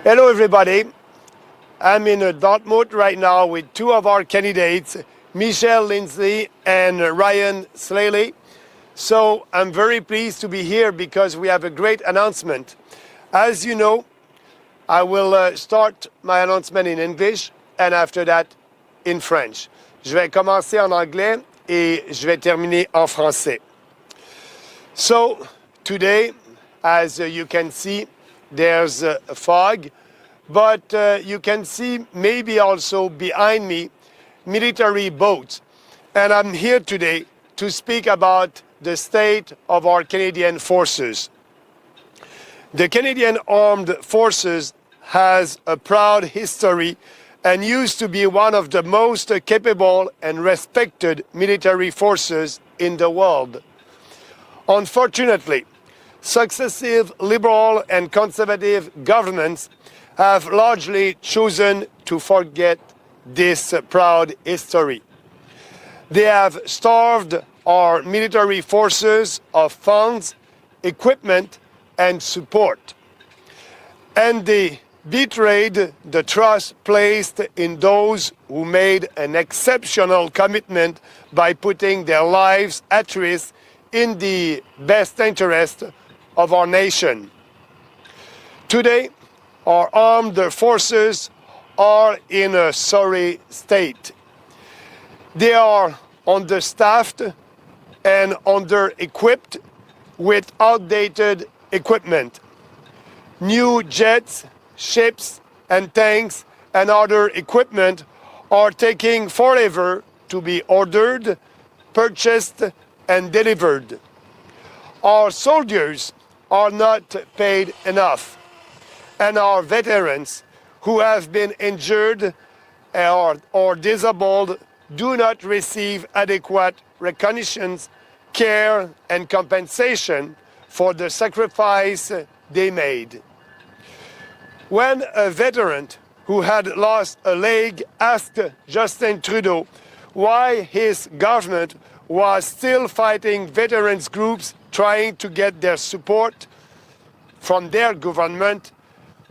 Hello everybody. I'm in Dartmouth right now with two of our candidates, Michelle Lindsay and Ryan Slaley. So I'm very pleased to be here because we have a great announcement. As you know, I will start my announcement in English and after that in French. Je vais commencer en anglais et je vais terminer en français. So today, as you can see, there's a fog, but you can see maybe also behind me military boats. And I'm here today to speak about the state of our Canadian forces. The Canadian Armed Forces has a proud history and used to be one of the most capable and respected military forces in the world. Unfortunately, successive liberal and conservative governments have largely chosen to forget this proud history. They have starved our military forces of funds, equipment, and support. And they betrayed the trust placed in those who made an exceptional commitment by putting their lives at risk in the best interest of our nation. Today, our armed forces are in a sorry state. They are understaffed and under-equipped with outdated equipment. New jets, ships, and tanks and other equipment are taking forever to be ordered, purchased, and delivered. Our soldiers are not paid enough, and our veterans who have been injured or disabled do not receive adequate recognition, care, and compensation for the sacrifice they made. When a veteran who had lost a leg asked Justin Trudeau why his government was still fighting veterans groups trying to get their support from their government,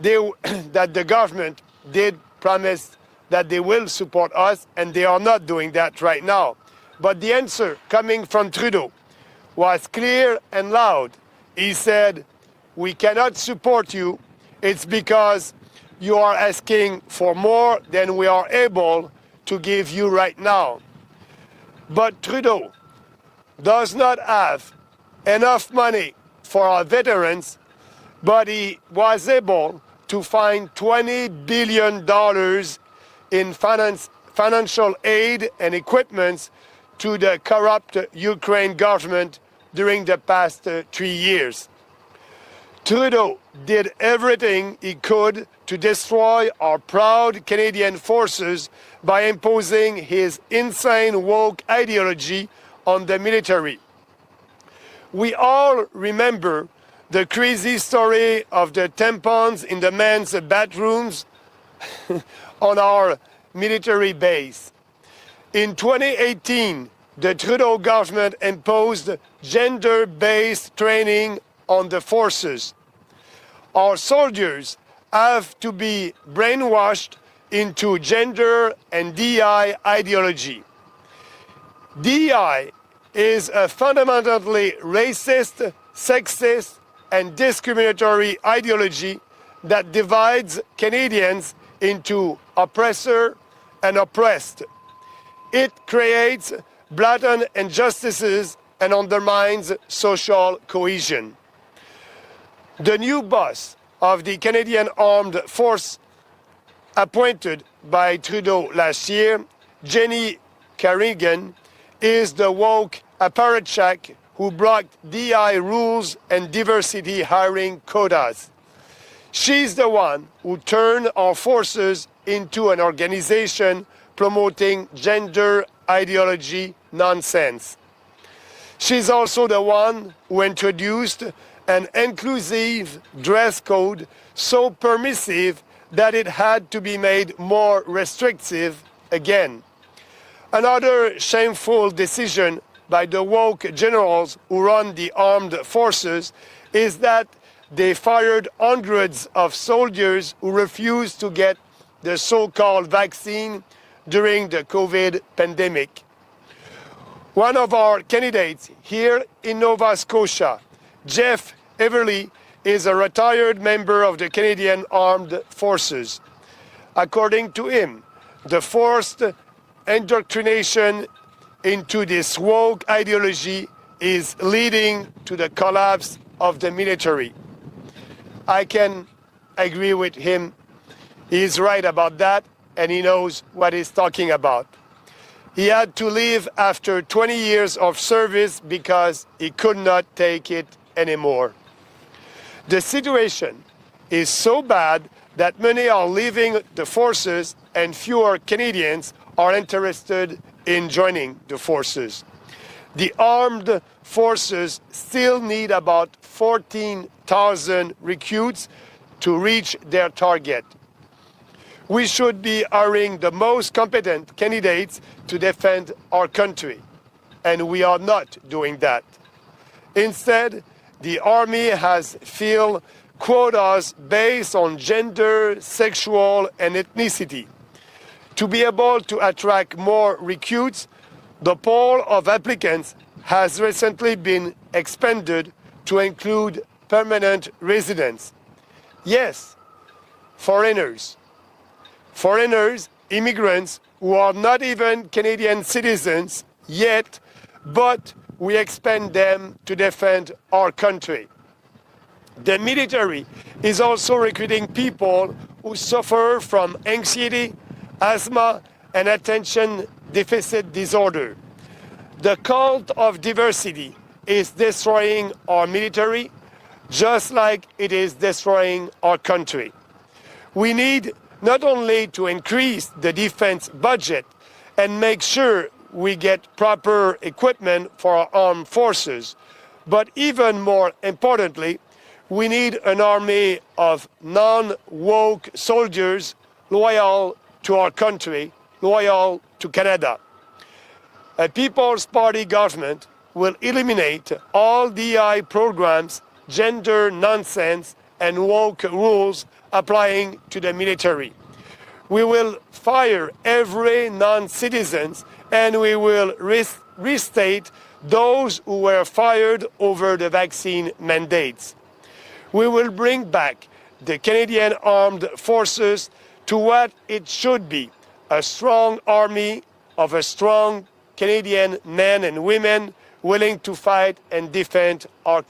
that the government did promise that they will support us, and they are not doing that right now. But the answer coming from Trudeau was clear and loud. He said, "We cannot support you. It's because you are asking for more than we are able to give you right now." But Trudeau does not have enough money for our veterans, but he was able to find $20 billion in financial aid and equipment to the corrupt Ukraine government during the past 3 years. Trudeau did everything he could to destroy our proud Canadian forces by imposing his insane woke ideology on the military. We all remember the crazy story of the tampons in the men's bathrooms on our military base. In 2018, the Trudeau government imposed gender-based training on the forces. Our soldiers have to be brainwashed into gender and DEI ideology. DEI is a fundamentally racist, sexist, and discriminatory ideology that divides Canadians into oppressor and oppressed. It creates blatant injustices and undermines social cohesion. The new boss of the Canadian Armed Force, appointed by Trudeau last year, Jenny Carrigan, is the woke apparatchik who blocked DI rules and diversity hiring quotas. She's the one who turned our forces into an organization promoting gender ideology nonsense. She's also the one who introduced an inclusive dress code so permissive that it had to be made more restrictive again. Another shameful decision by the woke generals who run the armed forces is that they fired hundreds of soldiers who refused to get the so-called vaccine during the COVID pandemic. One of our candidates here in Nova Scotia, Jeff Everly, is a retired member of the Canadian Armed Forces. According to him, the forced indoctrination into this woke ideology is leading to the collapse of the military. I can agree with him. He's right about that, and he knows what he's talking about. He had to leave after 20 years of service because he could not take it anymore. The situation is so bad that many are leaving the forces and fewer Canadians are interested in joining the forces. The armed forces still need about 14,000 recruits to reach their target. We should be hiring the most competent candidates to defend our country, and we are not doing that. Instead, the Army has filled quotas based on gender, sexual, and ethnicity. To be able to attract more recruits, the pool of applicants has recently been expanded to include permanent residents. Yes, foreigners, immigrants who are not even Canadian citizens yet, but we expect them to defend our country. The military is also recruiting people who suffer from anxiety, asthma, and attention deficit disorder. The cult of diversity is destroying our military, just like it is destroying our country. We need not only to increase the defense budget and make sure we get proper equipment for our armed forces, but even more importantly, we need an army of non-woke soldiers loyal to our country, loyal to Canada. A People's Party government will eliminate all DI programs, gender nonsense, and woke rules applying to the military. We will fire every non-citizen, and we will restate those who were fired over the vaccine mandates. We will bring back the Canadian Armed Forces to what it should be, a strong army of a strong Canadian men and women willing to fight and defend our